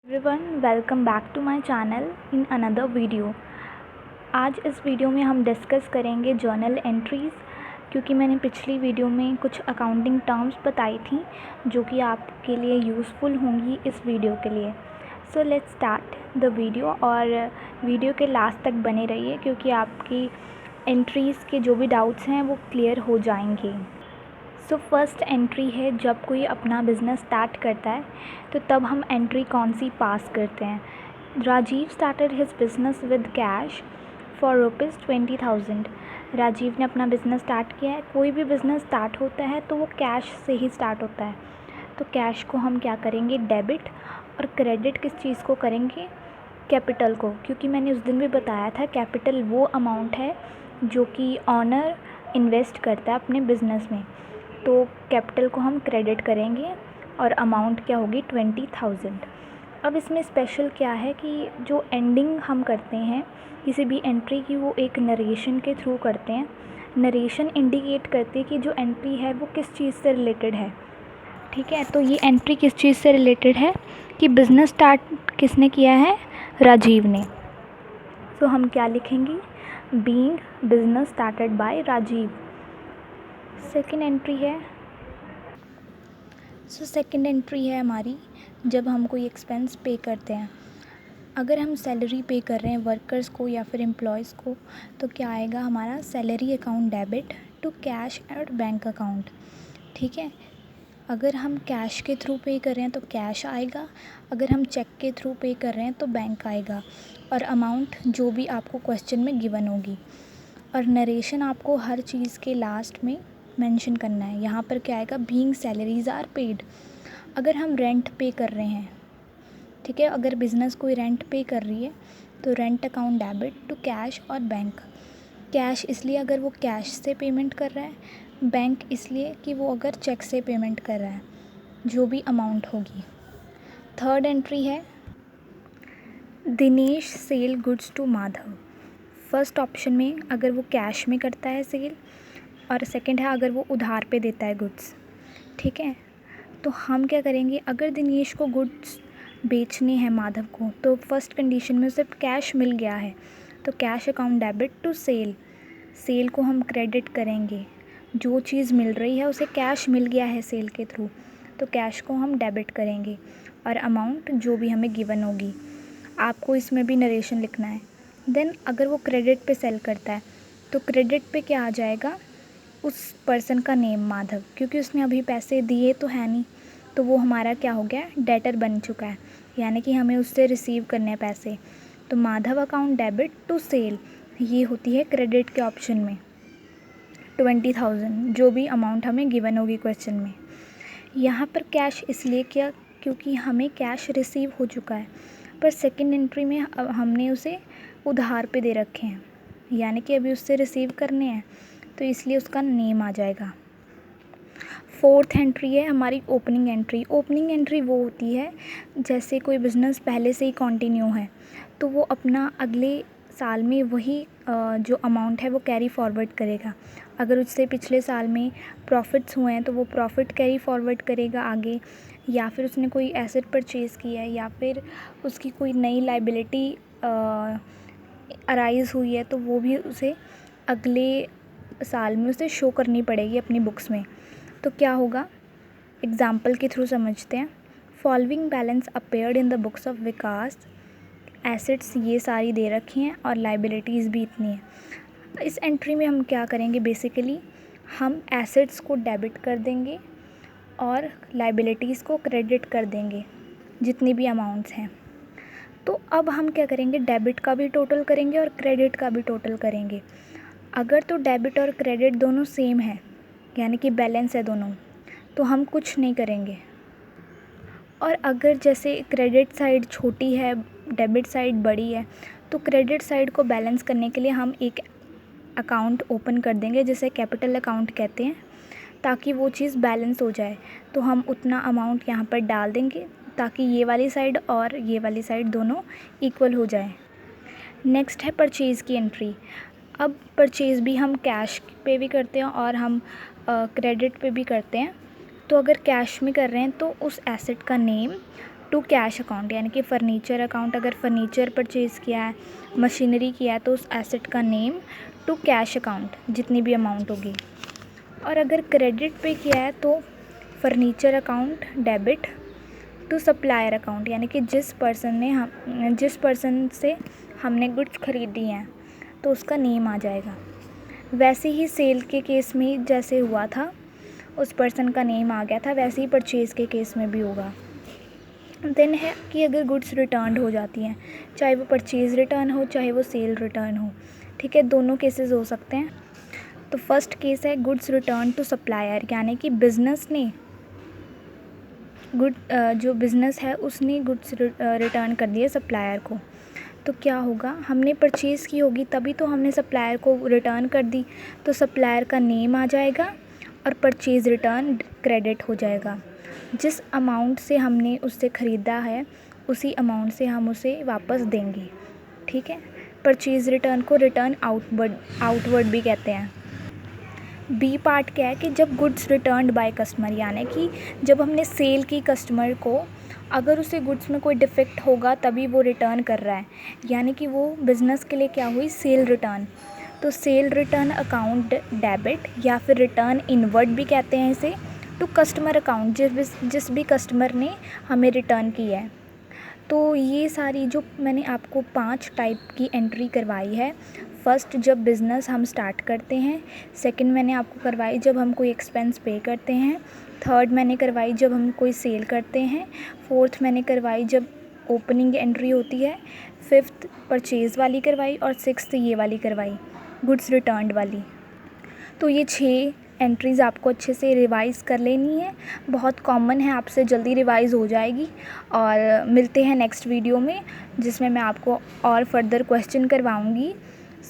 Everyone welcome back to my channel in another video. आज इस video में हम डिस्कस करेंगे जर्नल एंट्रीज़, क्योंकि मैंने पिछली वीडियो में कुछ अकाउंटिंग टर्म्स बताई थी जो कि आपके लिए यूज़फुल होंगी इस वीडियो के लिए। So let's start the video और वीडियो के लास्ट तक बने रहिए क्योंकि आपकी एंट्रीज़ के जो भी डाउट्स हैं वो क्लियर हो जाएंगे। सो फर्स्ट एंट्री है, जब कोई अपना बिज़नेस स्टार्ट करता है तो तब हम एंट्री कौन सी पास करते हैं। Rajiv started his business with cash for ₹20,000। Rajiv ने अपना बिज़नेस स्टार्ट किया है। कोई भी बिज़नेस स्टार्ट होता है तो वो कैश से ही स्टार्ट होता है, तो कैश को हम क्या करेंगे, डेबिट, और क्रेडिट किस चीज़ को करेंगे, कैपिटल को, क्योंकि मैंने उस दिन भी बताया था कैपिटल वो अमाउंट है जो कि ऑनर इन्वेस्ट करता है अपने बिज़नेस में। तो कैपिटल को हम क्रेडिट करेंगे और अमाउंट क्या होगी 20,000। अब इसमें स्पेशल क्या है कि जो एंडिंग हम करते हैं किसी भी एंट्री की वो एक नरेशन के थ्रू करते हैं। नरेशन इंडिकेट करती है कि जो एंट्री है वो किस चीज़ से रिलेटेड है। ठीक है, तो ये एंट्री किस चीज़ से रिलेटेड है कि बिज़नेस स्टार्ट किसने किया है, राजीव ने। तो हम क्या लिखेंगे, being business started by Rajiv. Second entry है, सेकेंड एंट्री है हमारी जब हम कोई एक्सपेंस पे करते हैं। अगर हम सैलरी पे कर रहे हैं वर्कर्स को या फिर एम्प्लॉयज़ को तो क्या आएगा, हमारा salary account debit to cash और बैंक अकाउंट। ठीक है, अगर हम कैश के थ्रू पे कर रहे हैं तो कैश आएगा, अगर हम चेक के थ्रू पे कर रहे हैं तो बैंक आएगा, और अमाउंट जो भी आपको क्वेश्चन में गिवन होगी। और नरेशन आपको हर चीज़ के लास्ट में मेंशन करना है। यहाँ पर क्या आएगा, बीइंग सैलरीज आर पेड। अगर हम रेंट पे कर रहे हैं, ठीक है, अगर बिज़नेस कोई रेंट पे कर रही है तो rent account debit to cash और बैंक। कैश इसलिए अगर वो कैश से पेमेंट कर रहा है, बैंक इसलिए कि वो अगर चेक से पेमेंट कर रहा है, जो भी अमाउंट होगी। थर्ड एंट्री है, Dinesh sell goods to Madhav. First option में अगर वो कैश में करता है सेल, और सेकंड है अगर वो उधार पे देता है गुड्स। ठीक है, तो हम क्या करेंगे, अगर दिनेश को गुड्स बेचने हैं माधव को तो फर्स्ट कंडीशन में सिर्फ कैश मिल गया है तो cash account debit to sale. Sale को हम क्रेडिट करेंगे, जो चीज़ मिल रही है उसे कैश मिल गया है सेल के थ्रू तो कैश को हम डेबिट करेंगे, और अमाउंट जो भी हमें गिवन होगी। आपको इसमें भी नरेशन लिखना है। देन अगर वो क्रेडिट पे सेल करता है तो क्रेडिट पे क्या आ जाएगा, उस पर्सन का नेम माधव, क्योंकि उसने अभी पैसे दिए तो है नहीं, तो वो हमारा क्या हो गया, डेटर बन चुका है, यानी कि हमें उससे रिसीव करने हैं पैसे। तो Madhav account debit to sale, ये होती है क्रेडिट के ऑप्शन में 20,000, जो भी अमाउंट हमें गिवन होगी क्वेश्चन में। यहाँ पर कैश इसलिए किया क्योंकि हमें कैश रिसीव हो चुका है, पर सेकंड एंट्री में हमने उसे उधार पे दे रखे हैं, यानी कि अभी उससे रिसीव करने हैं, तो इसलिए उसका नेम आ जाएगा। फोर्थ एंट्री है हमारी ओपनिंग एंट्री। ओपनिंग एंट्री वो होती है जैसे कोई बिज़नेस पहले से ही कंटिन्यू है तो वो अपना अगले साल में वही जो अमाउंट है वो कैरी फॉरवर्ड करेगा। अगर उससे पिछले साल में प्रॉफिट्स हुए हैं तो वो प्रॉफिट कैरी फॉरवर्ड करेगा आगे, या फिर उसने कोई एसेट परचेज़ किया है, या फिर उसकी कोई नई लाइबिलिटी अराइज़ हुई है तो वो भी उसे अगले साल में उसे शो करनी पड़ेगी अपनी बुक्स में। तो क्या होगा, एग्जाम्पल के थ्रू समझते हैं। Following balance appeared in the books of Vikas. Assets ये सारी दे रखी हैं और लाइबिलिटीज़ भी इतनी है। इस एंट्री में हम क्या करेंगे, बेसिकली हम एसेट्स को डेबिट कर देंगे और लाइबिलिटीज़ को क्रेडिट कर देंगे, जितनी भी अमाउंट्स हैं। तो अब हम क्या करेंगे, डेबिट का भी टोटल करेंगे और क्रेडिट का भी टोटल करेंगे। अगर तो डेबिट और क्रेडिट दोनों सेम है, यानी कि बैलेंस है दोनों, तो हम कुछ नहीं करेंगे। और अगर जैसे क्रेडिट साइड छोटी है, डेबिट साइड बड़ी है, तो क्रेडिट साइड को बैलेंस करने के लिए हम एक अकाउंट ओपन कर देंगे जिसे कैपिटल अकाउंट कहते हैं, ताकि वो चीज़ बैलेंस हो जाए। तो हम उतना अमाउंट यहाँ पर डाल देंगे ताकि ये वाली साइड और ये वाली साइड दोनों इक्वल हो जाए। नेक्स्ट है परचेज़ की एंट्री। अब परचेज़ भी हम कैश पे भी करते हैं और हम क्रेडिट पे भी करते हैं। तो अगर कैश में कर रहे हैं तो उस एसेट का नेम टू कैश अकाउंट, यानी कि फ़र्नीचर अकाउंट, अगर फ़र्नीचर परचेज़ किया है, मशीनरी किया है, तो उस एसेट का नेम टू कैश अकाउंट जितनी भी अमाउंट होगी। और अगर क्रेडिट पे किया है तो furniture account debit to supplier account, यानी कि जिस पर्सन से हमने गुड्स खरीदी हैं तो उसका नेम आ जाएगा। वैसे ही सेल के केस में जैसे हुआ था, उस पर्सन का नेम आ गया था, वैसे ही परचेज़ के केस में भी होगा। देन है कि अगर गुड्स रिटर्न हो जाती हैं, चाहे वो परचेज़ रिटर्न हो चाहे वो सेल रिटर्न हो, ठीक है, दोनों केसेस हो सकते हैं। तो फर्स्ट केस है गुड्स रिटर्न टू सप्लायर, यानी कि बिज़नेस ने जो बिज़नेस है उसने गुड्स रिटर्न कर दिए सप्लायर को। तो क्या होगा, हमने परचेज़ की होगी तभी तो हमने सप्लायर को रिटर्न कर दी, तो सप्लायर का नेम आ जाएगा और परचेज़ रिटर्न क्रेडिट हो जाएगा। जिस अमाउंट से हमने उससे ख़रीदा है उसी अमाउंट से हम उसे वापस देंगे, ठीक है। परचेज़ रिटर्न को रिटर्न आउटवर्ड भी कहते हैं। बी पार्ट क्या है कि जब गुड्स रिटर्न्ड बाय कस्टमर, यानी कि जब हमने सेल की कस्टमर को, अगर उसे गुड्स में कोई डिफ़ेक्ट होगा तभी वो रिटर्न कर रहा है, यानी कि वो बिज़नेस के लिए क्या हुई, सेल रिटर्न। तो सेल रिटर्न अकाउंट डेबिट या फिर रिटर्न इनवर्ड भी कहते हैं इसे, टू कस्टमर अकाउंट जिस भी कस्टमर ने हमें रिटर्न किया है। तो ये सारी जो मैंने आपको 5 टाइप की एंट्री करवाई है, फर्स्ट जब बिज़नेस हम स्टार्ट करते हैं, सेकंड मैंने आपको करवाई जब हम कोई एक्सपेंस पे करते हैं, थर्ड मैंने करवाई जब हम कोई सेल करते हैं, फोर्थ मैंने करवाई जब ओपनिंग एंट्री होती है, फिफ्थ परचेज़ वाली करवाई और सिक्स्थ ये वाली करवाई, गुड्स रिटर्न्ड वाली। तो ये 6 एंट्रीज़ आपको अच्छे से रिवाइज़ कर लेनी है, बहुत कॉमन है, आपसे जल्दी रिवाइज़ हो जाएगी। और मिलते हैं नेक्स्ट वीडियो में जिसमें मैं आपको और फर्दर क्वेश्चन करवाऊँगी।